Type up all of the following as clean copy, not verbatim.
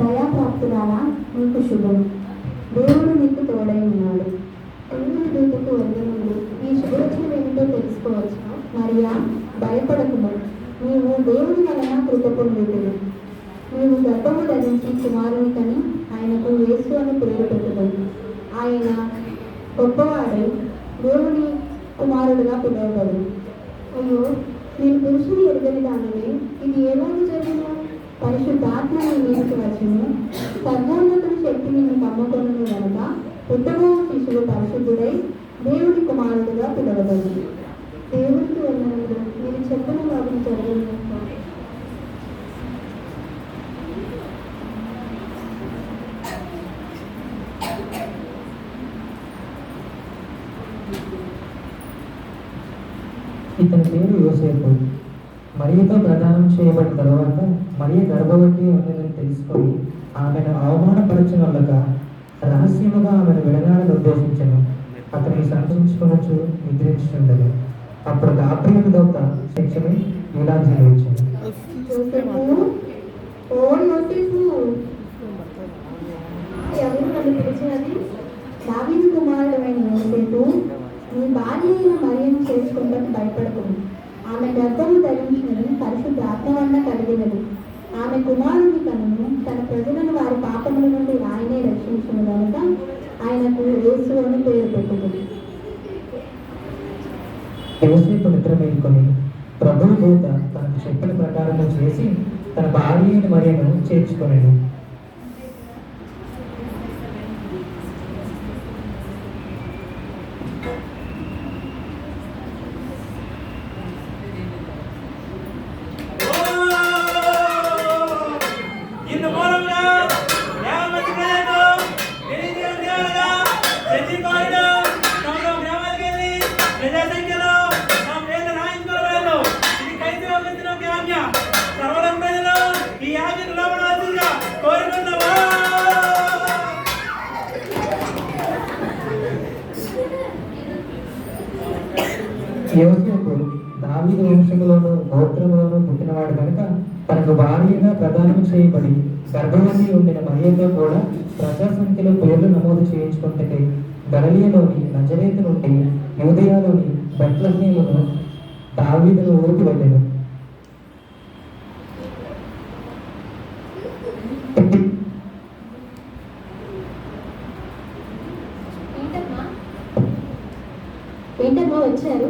దయాప్రాప్తురాలా, నీకు శుభం. దేవుడు నీకు తోడై ఉన్నాడు. దేవుని దూతకు వందనములు. ఈ శుభవచనం ఏమిటో తెలుసుకోవచ్చునా? మరియా, భయపడకుము, నీవు దేవుని వలన కృప పొందుదువు. నీవు గర్భము ధరించి కుమారుని కని ఆయనకు యేసు అని పేరు పెట్టుకుని, ఆయన గొప్పవాడై దేవుని కుమారుడుగా పిలువబడు. అయ్యో, నేను పురుషుని ఎరుగని దానిని, ఇది ఏలాగ జరుగును? పరిశుద్ధాత్మ నీ మీదకి వచ్చును, సర్వోన్నతుని శక్తి నిన్ను కమ్ముకొనును గనుక పుట్టబో శిశువు పరిశుద్ధుడై దేవుని కుమారుడుగా పిలువబడు. దేవునికి వందనములు. మీరు చెప్పిన వాటిని జరగను. ఇతని పేరు యోసేపు. మరియతో ప్రదానం చేయబడిన తర్వాత మరియ గర్భవతి ఉందని తెలుసుకొని ఆమెను అవమానపరచనొల్లక రహస్యముగా ఆమెను విడనాడని ఉద్దేశించను. అతనికి సంతోషించుకొనొచ్చు నిద్రించుండను. అప్పుడు గాబ్రియేలు దూత శిక్షని ఇలా జీవించాను. ఎవరు నన్ను పిలిచినది? దావీదు కుమారుడైన యోసేపు, నీ భార్య అయిన మరియను చేసుకుంటకు భయపడకుము. ఆమె గర్భము ధరించినది పరిశుద్ధ ఆత్మ వలన కలిగినది. ఆమె కుమారుని కనును, తన ప్రజలను వారి పాపముల నుండి ఆయనే రక్షించును కనుక ఆయనకు యేసు అని పేరు పెట్టుకుంది. యోసేపు నిద్ర మేలుకొని ప్రభువు దూత తనకు చెప్పిన ప్రకారం చేసి తన భార్య అయిన మరియను చేర్చుకొనెను. యోసేపు దావీదు వంశములోను గోత్రములోను పుట్టినవాడు కనుక తనకు భార్యగా ప్రదానం చేయబడి గర్భవతి ఉండిన మరియతో కూడా ప్రజా సంఖ్యలో పేర్లు నమోదు చేయించుకుంటే గలిలయలోని నజరేతు నుండి యూదయలోని బెత్లెహేమును దావీదును ఊరికి వెళ్ళెను. ఏంటమ్మా వచ్చారు?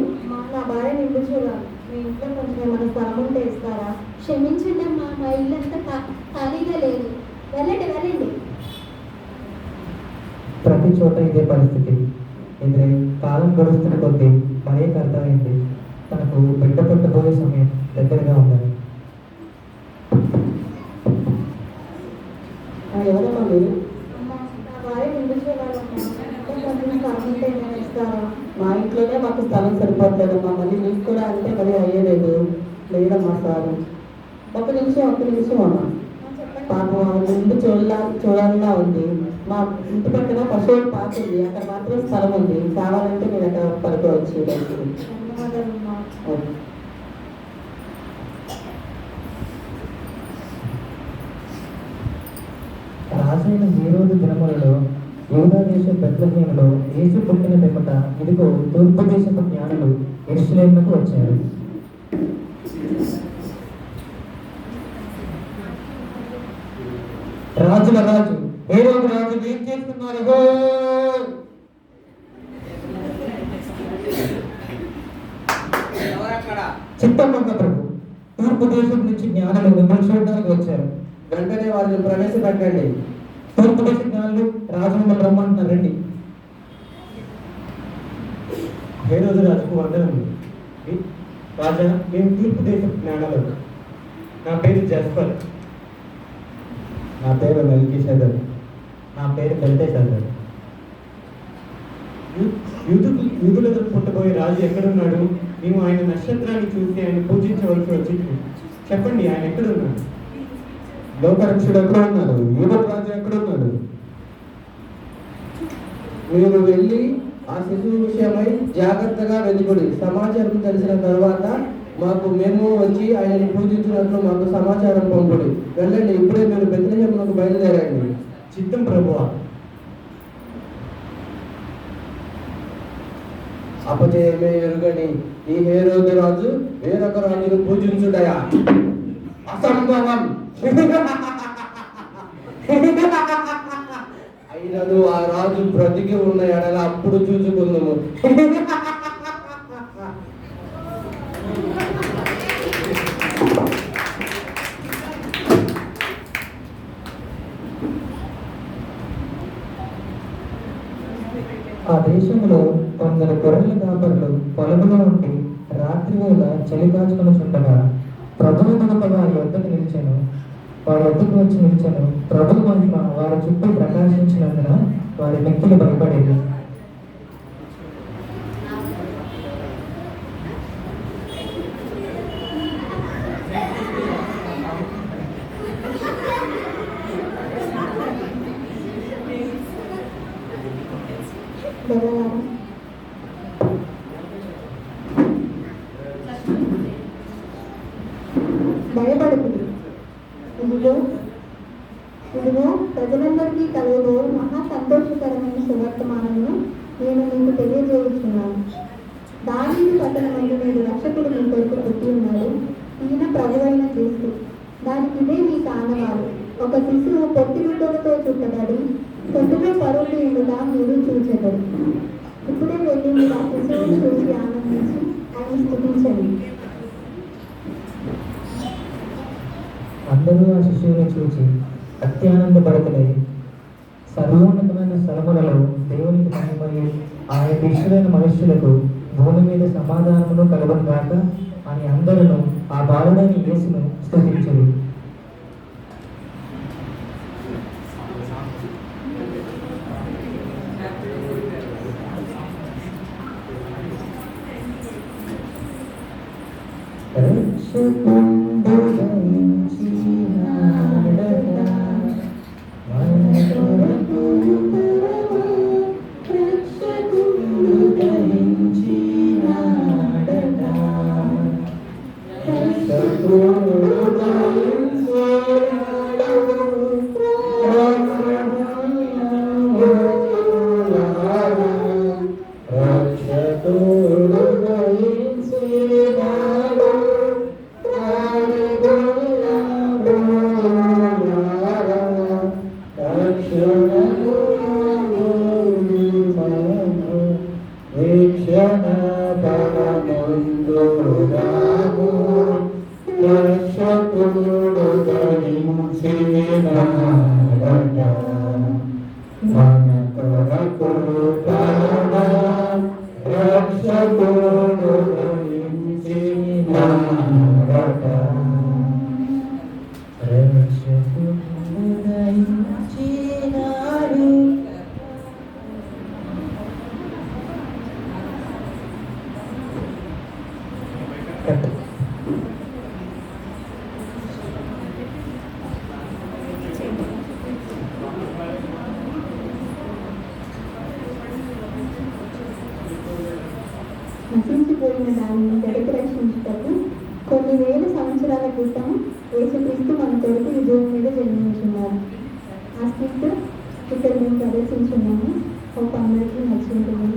నా భార్య నిండు చూడాలి. మీ ఇంట్లో కొంచెం ఏమైనా స్థలం ఉంటే ఇస్తారా? క్షమించండి అమ్మా, మా ఇల్లు అంతా ఖాళీగా లేదు. వెళ్ళండి వెళ్ళండి. ప్రతి చోట ఇదే పరిస్థితి ఎదురై కాలం గడుస్తున్న కొద్దీ మరియకు అర్థమైంది తనకు బిడ్డ పుట్టబోయే సమయం దగ్గరగా ఉందని. ఎవరమ్మా మీరు? నా భార్య నిండు చూడాలమ్మా, కొంచెం స్థలం ఉంటే ఏమైనా ఇస్తారా? మా ఇంట్లోనే మాకు స్థలం సరిపోతుందమ్మా, మళ్ళీ మీకు కూడా అంటే మరి అయ్యేలేదు. లేదమ్మా సారు, ఒక నిమిషం అమ్మా. పాపం ముందు చూడాలన్నా ఉంది. మా ఇంటి పక్కన పశువులు పాక ఉంది, అక్కడ మాత్రం స్థలం ఉంది. కావాలంటే మీరు అక్కడ పడుకోవచ్చు. రాజైన హేరోదు దినములలో యూదా దేశ బెత్లెహేములో యేసు పుట్టిన పిమ్మట ఇదిగో తూర్పు దేశపు జ్ఞానులు యెరూషలేమునకు వచ్చారు. రాజుల రాజు హేరోదు రాజు ఏం చేస్తున్నారు? చిత్తమంగ ప్రభు, తూర్పు దేశం నుంచి జ్ఞానులు మిమ్మల్ని చూడడానికి వచ్చారు. వెంటనే వాళ్ళు ప్రవేశపెట్టండి. తూర్పు దేశ జ్ఞానులు రాజు మిమ్మల్ని రమ్మంటున్నారు, రండి. హేరోదు రాజుకు వందనములు. రాజా, మేము తూర్పు దేశ జ్ఞానాలు. నా పేరు జస్పర్. నా పేరు మెల్కీషెదెక్. నా పేరు బెల్తెషాజర్. యూదులకు పుట్టబోయే రాజు ఎక్కడున్నాడు? మేము ఆయన నక్షత్రాన్ని చూసి ఆయన పూజించవలసి వచ్చింది. చెప్పండి, ఆయన ఎక్కడున్నాడు? లోకరక్షుడు ఎక్కడ ఉన్నాడు? యూదపు రాజు ఎక్కడ ఉన్నాడు? మీరు వెళ్ళి ఆ శిశువు విషయమై జాగ్రత్తగా వెలుగుడి. సమాచారం తెలిసిన తర్వాత మేము వచ్చి ఆయనని పూజించినట్లు మాకు సమాచారం పంపుడి. వెళ్ళండి, ఇప్పుడే మీరు బెత్లెహేమునకు బయలుదేరండి. చిత్తం ప్రభువా. అపజయమే ఎరుగని ఈ హేరోదు రాజు వేరొక రాజును పూజించుటయా? అసంభవం. అయినను ఆ రాజు బ్రతికి ఉన్న ఎడల అప్పుడు చూసుకుందాము. ఆ దేశంలో కొందరు గొర్రెల కాపరులు పొలములో ఉండి రాత్రి వేళ చలి కాచుకొని చుండగా ప్రభువు దూత వారి వద్దకు నిలిచాను. వారి వద్దకు వచ్చి నిలిచాను. ప్రభు మహిమ వారి చుట్టూ ప్రకాశించినందున వారి మిక్కిలి భయపడేది. దేవలారా, భయపడుతుంది. ఇదిగో ప్రజలందరికీ కలుగులో మహా సంతోషకరమైన సువర్తమానము నేను మీకు తెలియజేస్తున్నాను. దావీదు పట్టణమందు నేడు రక్షకుడు మీ కొరకు పుట్టి ఉన్నాడు. ఈయన ప్రభువైన క్రీస్తు. దానికి ఇదే మీకు ఆనవాలు. ఒక శిశువు పొట్టి గుడ్డలతో చుట్టబడి తొట్టులో పరుగు ఉండగా మీరు చూచెదరు. ఇప్పుడే వెళ్ళి మీరు ఆ శిశువును చూసి ఆనందించి ఆయన స్తుతించండి. అందరూ ఆ శిశువుని చూచి అత్యానందపడతలై సర్వోన్నతమైన స్థలములలో దేవునికి మహిమయు ఆయన ఇష్టమైన మనుష్యులకు భూమి మీద సమాధానమును కలుగును గాక అని అందరూ ఆ బాలుడైన యేసును స్తుతించురు. నశించిపోయిన దానిని వెనక్కి రక్షించుటకు కొన్ని వేల సంవత్సరాల క్రితం యేసుక్రీస్తు మన కొరకు ఈ భూమి మీద జన్మించున్నారు. ఆ స్థితి ఇక్కడ మేము ప్రదర్శించున్నాము. ఒక అందరికీ నచ్చింటుంది.